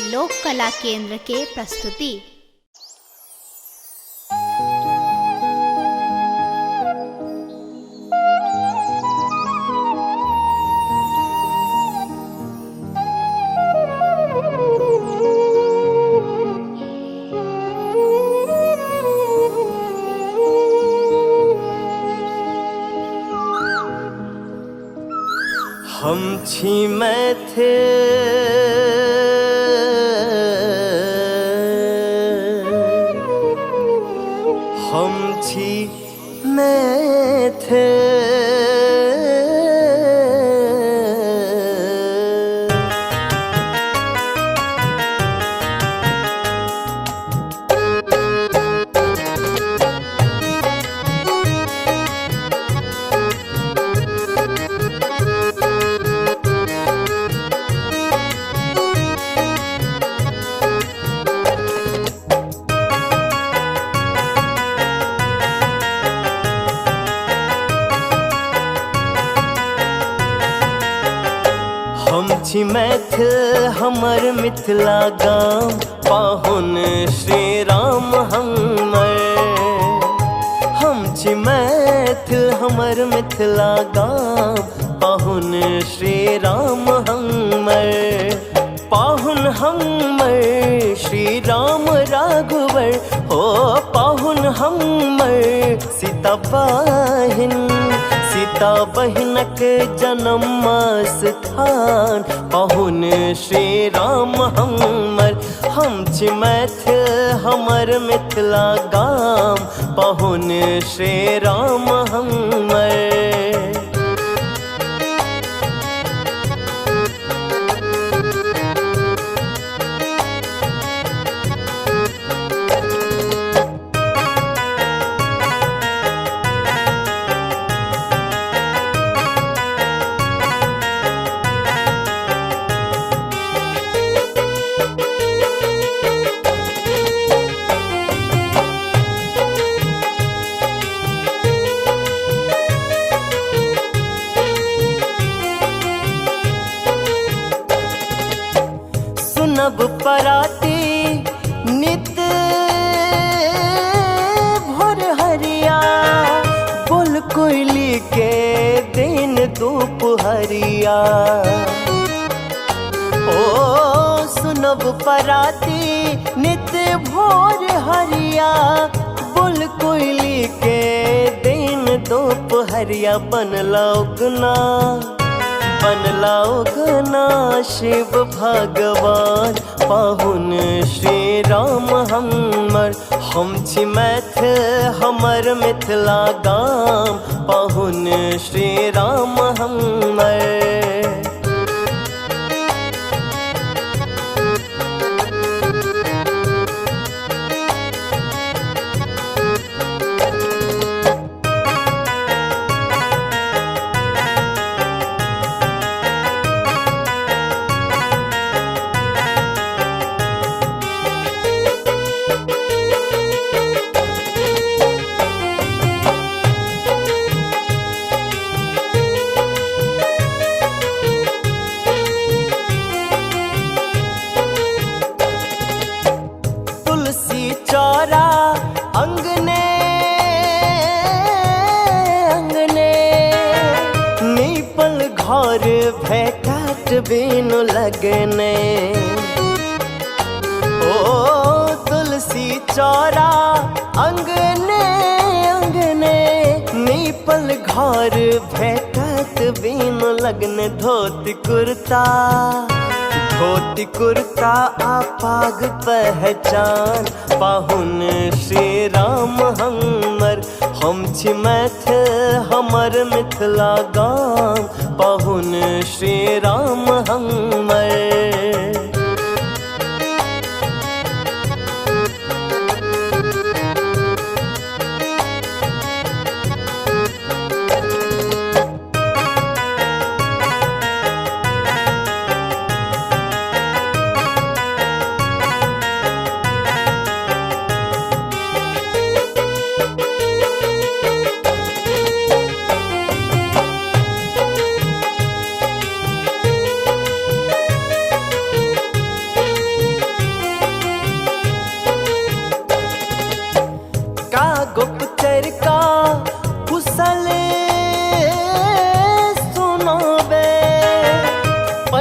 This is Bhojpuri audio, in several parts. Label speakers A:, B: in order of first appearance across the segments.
A: लोक कला केंद्र के प्रस्तुति।
B: हम छी मैथिल, हम छी मैथिल। हम छी मैथिल, हमर मिथिला गाम, पाहुन श्री राम हमर। हम छी मैथिल, हमर मिथिला गाम, पाहुन श्री राम हमर। पाहुन हमर श्री राम राघवर, हो पाहुन हमर सीता बहिन। सीता बहिनक जन्म स्थान, पाहुन श्री राम हमर। हम छी मैथिल, हमर मिथिला गाम, पाहुन श्री राम हमर। सुनब पराती नित भोर हरिया, बोल कोयली के दिन दोपहरिया। ओ सुनब पराती नित भोर हरिया, बोल कोयली के दिन दोपहरिया। बनला उगना शिव भगवान, पाहुन श्री राम हमर। हम छी मैथिल, हमर मिथिला गाम, पाहुन श्री राम हमर। चौरा अंगने अंगने, नीपल घर भेटत बिनु लगने। ओ तुलसी चौरा अंगने अंगने, नीपल घर भेटत बिनु लगने। धोती कुर्ता आ पाग पहचान, पाहुन श्री राम हमर। हम छी मैथिल, हमर मिथिला गाम, पाहुन श्री राम हमर।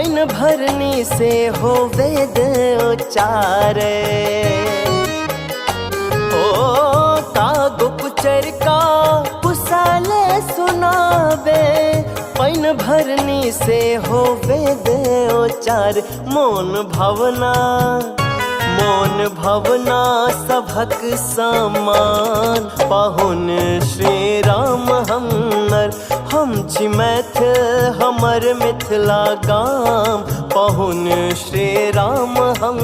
B: पैन भरनी से हो वेद उच्चारे। ओ का गुप्तचर का कुशल सुनावे, पैन भरनी से हो वेद उच्चार। मोन भवना सभक समान, पाहुन श्री राम हमर। हम छी मैथिल हमर मिथिला गाम, पाहुन श्री राम हम।